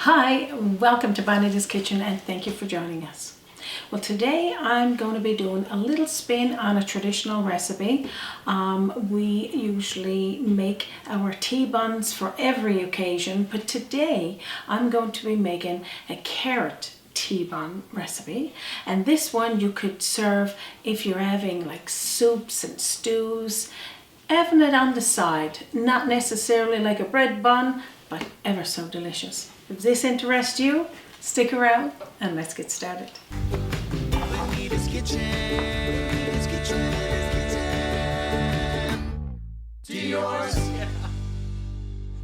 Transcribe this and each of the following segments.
Hi, welcome to BONITA'S kitchen and thank you for joining us. Well, today I'm going to be doing a little spin on a traditional recipe. We usually make our tea buns for every occasion, but today I'm going to be making a carrot tea bun recipe, and this one you could serve if you're having like soups and stews, having it on the side, not necessarily like a bread bun, but ever so delicious. If this interests you, stick around and let's get started. BONITA'S kitchen, to yours.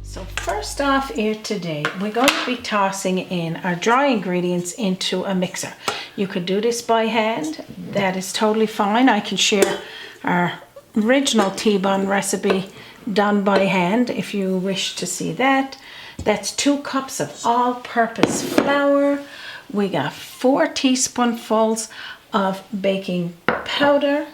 So first off here today, we're going to be tossing in our dry ingredients into a mixer. You could do this by hand, that is totally fine. I can share our original tea bun recipe done by hand if you wish to see that. That's 2 cups of all-purpose flour. We got 4 teaspoonfuls of baking powder,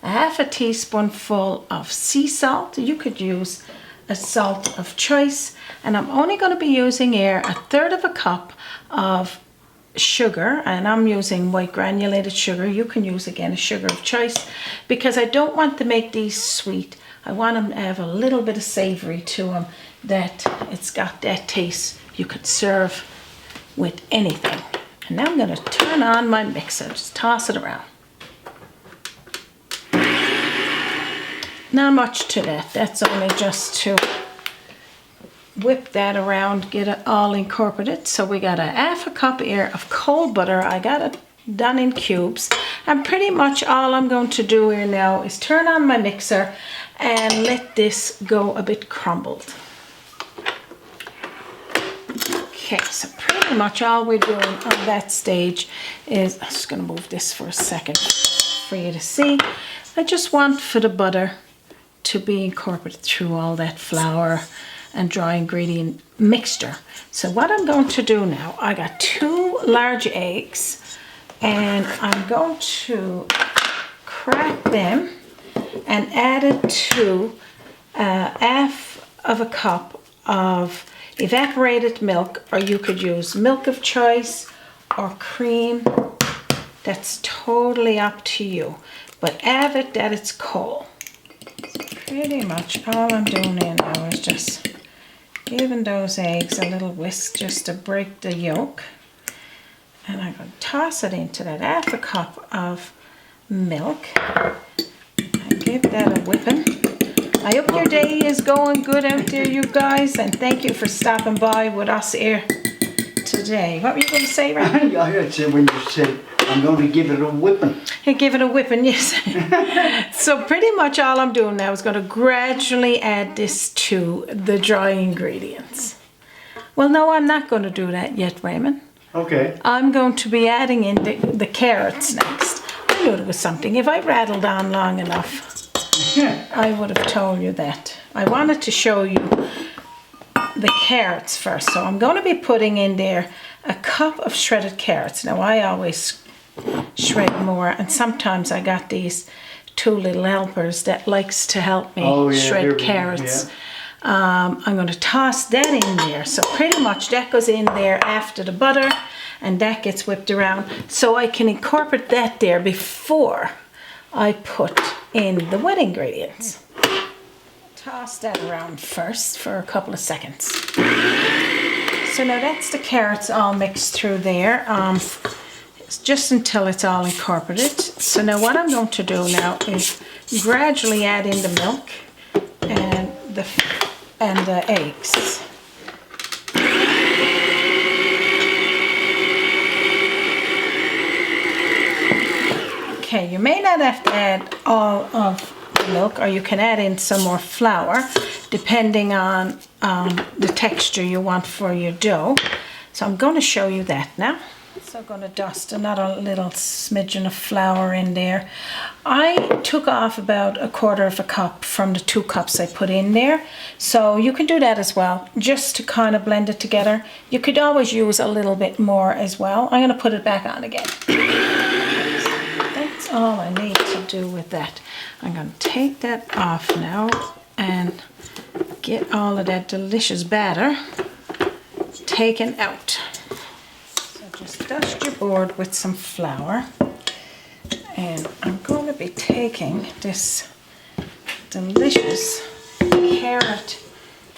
a half a teaspoonful of sea salt. You could use a salt of choice, and I'm only going to be using here 1/3 of a cup of sugar, and I'm using white granulated sugar. You can use again a sugar of choice because I don't want to make these sweet. I want them to have a little bit of savory to them, that it's got that taste you could serve with anything. And now I'm going to turn on my mixer, just toss it around. Not much to that, that's only just to whip that around, get it all incorporated. So we got a half a cup here of cold butter. I got it done in cubes, and pretty much all I'm going to do here now is turn on my mixer and let this go a bit crumbled. Okay, so pretty much all we're doing on that stage is, I'm just going to move this for a second for you to see. I just want for the butter to be incorporated through all that flour and dry ingredient mixture. So what I'm going to do now, I got 2 large eggs, and I'm going to crack them and add it to half of a cup of evaporated milk, or you could use milk of choice or cream. That's totally up to you, but have it that it's cold. Pretty much all I'm doing here now is just giving those eggs a little whisk just to break the yolk, and I'm going to toss it into that half a cup of milk and give that a whipping. I hope your day is going good out there, you guys, and thank you for stopping by with us here today. What were you going to say, Ryan? I said when you said I'm going to give it a whipping. Hey, give it a whipping, yes. So pretty much all I'm doing now is going to gradually add this to the dry ingredients. Well, no, I'm not going to do that yet, Raymond. Okay. I'm going to be adding in the carrots next. I knew there was something. If I rattled on long enough, I would have told you that. I wanted to show you the carrots first. So I'm going to be putting in there a cup of shredded carrots. Now I always shred more, and sometimes I got these 2 little helpers that likes to help me shred carrots. Yeah. I'm going to toss that in there. So pretty much that goes in there after the butter, and that gets whipped around. So I can incorporate that there before I put in the wet ingredients. Toss that around first for a couple of seconds. So now that's the carrots all mixed through there, just until it's all incorporated. So now what I'm going to do now is gradually add in the milk and the eggs. Okay, you may not have to add all of the milk, or you can add in some more flour depending on the texture you want for your dough. So I'm going to show you that now. So I'm going to dust another little smidgen of flour in there. I took off about 1/4 of a cup from the 2 cups I put in there. So you can do that as well, just to kind of blend it together. You could always use a little bit more as well. I'm going to put it back on again. That's all I need to do with that. I'm going to take that off now and get all of that delicious batter taken out. So just dust your board with some flour. And I'm going to be taking this delicious carrot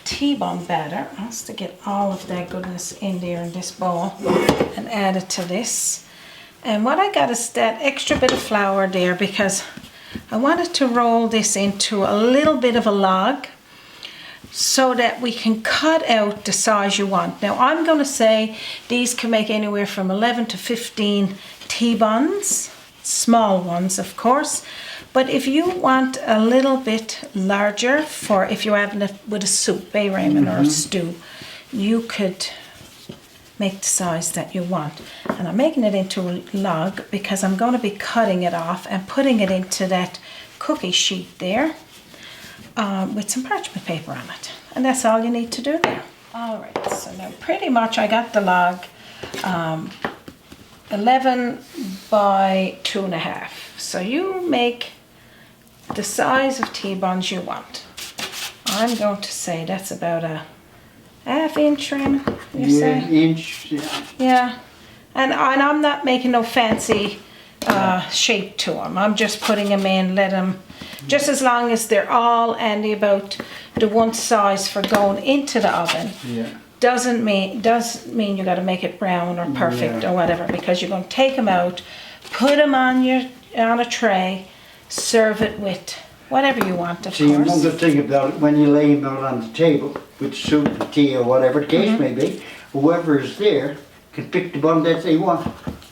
tea bun batter. I have to get all of that goodness in there in this bowl and add it to this. And what I got is that extra bit of flour there because I wanted to roll this into a little bit of a log so that we can cut out the size you want. Now I'm going to say these can make anywhere from 11 to 15 tea buns, small ones of course, but if you want a little bit larger for if you're having it with a soup, Raymond, or a stew, you could make the size that you want. And I'm making it into a log because I'm going to be cutting it off and putting it into that cookie sheet there with some parchment paper on it. And that's all you need to do there. All right, so now pretty much I got the log 11 by 2.5. So you make the size of tea buns you want. I'm going to say that's about a ½ inch, Raymond, you say? Inch, yeah. Yeah, and I'm not making no fancy shape to them. I'm just putting them in, let them, just as long as they're all and about the one size for going into the oven. Yeah. Doesn't mean you got to make it brown or perfect or whatever, because you're going to take them out, put them on a tray, serve it with whatever you want, of See, course. another thing about it, when you lay them out on the table with soup and tea or whatever the case may be, whoever is there can pick the bun that they want.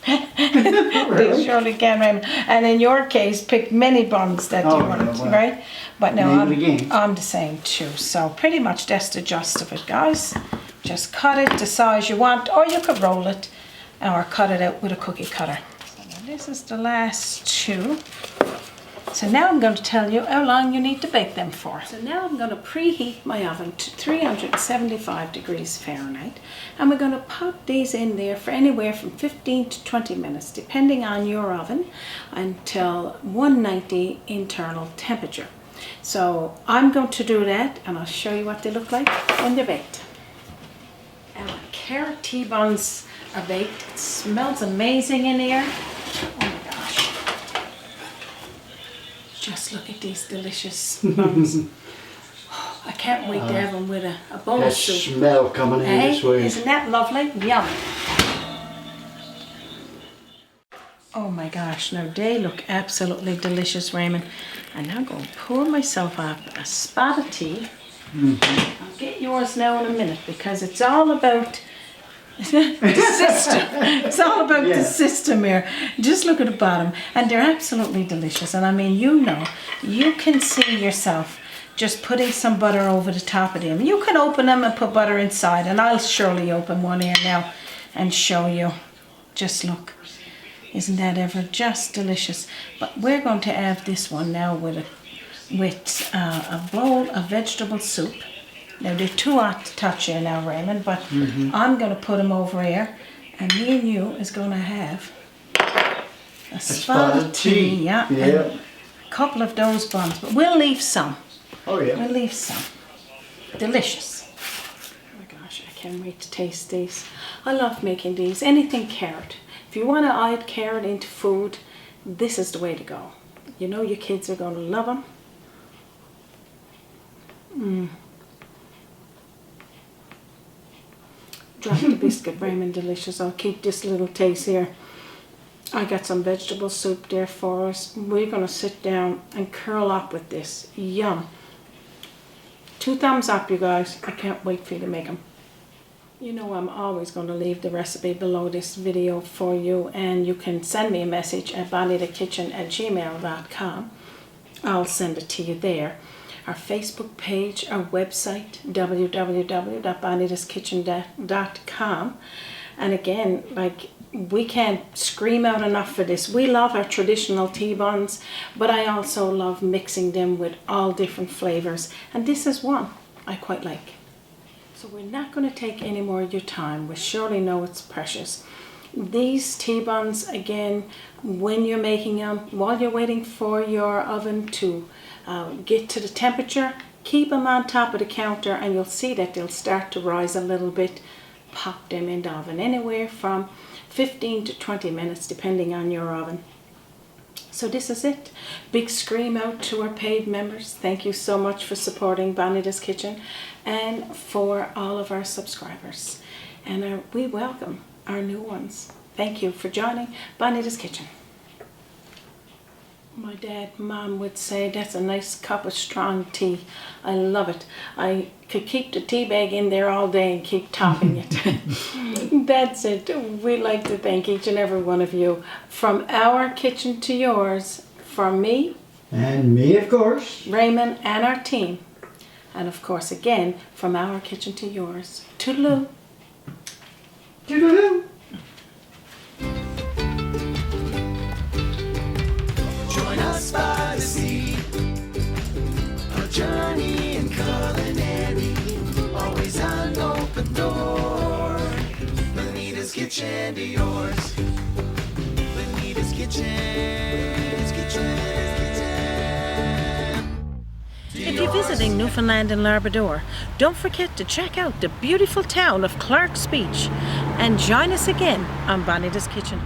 They surely can, Raymond. And in your case, pick many buns that you want, well, right? But no, name of the game. I'm the same too. So pretty much that's the gist of it, guys. Just cut it the size you want, or you could roll it or cut it out with a cookie cutter. So now this is the last two. So now I'm going to tell you how long you need to bake them for. So now I'm going to preheat my oven to 375 degrees Fahrenheit. And we're going to pop these in there for anywhere from 15 to 20 minutes, depending on your oven, until 190 internal temperature. So I'm going to do that, and I'll show you what they look like when they're baked. And my carrot tea buns are baked. It smells amazing in here. Oh my gosh. Just look at these delicious buns. Oh, I can't wait to have them with a bowl That of soup. smell coming in this way. Isn't that lovely? Yum. Oh my gosh, now they look absolutely delicious, Raymond. And now I'm going to pour myself up a spot of tea. I'll get yours now in a minute, because it's all about the system. It's all about the system here. Just look at the bottom, and they're absolutely delicious. And I mean, you know, you can see yourself just putting some butter over the top of them. You can open them and put butter inside, and I'll surely open one here now and show you. Just look. Isn't that ever just delicious? But we're going to have this one now with a bowl of vegetable soup. Now they're too hot to touch here now, Raymond, but I'm going to put them over here, and me and you is going to have a spot of tea, yeah, and a couple of those buns, but we'll leave some. Oh yeah. We'll leave some. Delicious. Oh my gosh, I can't wait to taste these. I love making these. Anything carrot. If you want to add carrot into food, this is the way to go. You know your kids are going to love them. Drop the biscuit, Raymond, delicious. I'll keep this little taste here. I got some vegetable soup there for us. We're going to sit down and curl up with this. Yum. 2 thumbs up, you guys. I can't wait for you to make them. You know I'm always going to leave the recipe below this video for you, and you can send me a message at bonita'skitchen@gmail.com. I'll send it to you there. Our Facebook page, our website, www.bonita'skitchen.com. And again, like, we can't scream out enough for this. We love our traditional tea buns, but I also love mixing them with all different flavors. And this is one I quite like. So we're not going to take any more of your time. We surely know it's precious. These tea buns, again, when you're making them, while you're waiting for your oven to get to the temperature, keep them on top of the counter, and you'll see that they'll start to rise a little bit. pop them in the oven, anywhere from 15 to 20 minutes depending on your oven. So this is it. Big scream out to our paid members. Thank you so much for supporting Bonita's Kitchen, and for all of our subscribers. And we welcome our new ones. Thank you for joining Bonita's Kitchen. My dad, mom would say, that's a nice cup of strong tea. I love it. I could keep the tea bag in there all day and keep topping it. That's it. We'd like to thank each and every one of you. From our kitchen to yours, from me, And me, of course. Raymond, and our team. And of course, again, from our kitchen to yours. Toodaloo. Toodaloo. Join us by the sea. A journey in culinary. Always an open door. Bonita's Kitchen to yours. Bonita's Kitchen. If you're visiting Newfoundland and Labrador, don't forget to check out the beautiful town of Clark's Beach and join us again on Bonita's Kitchen.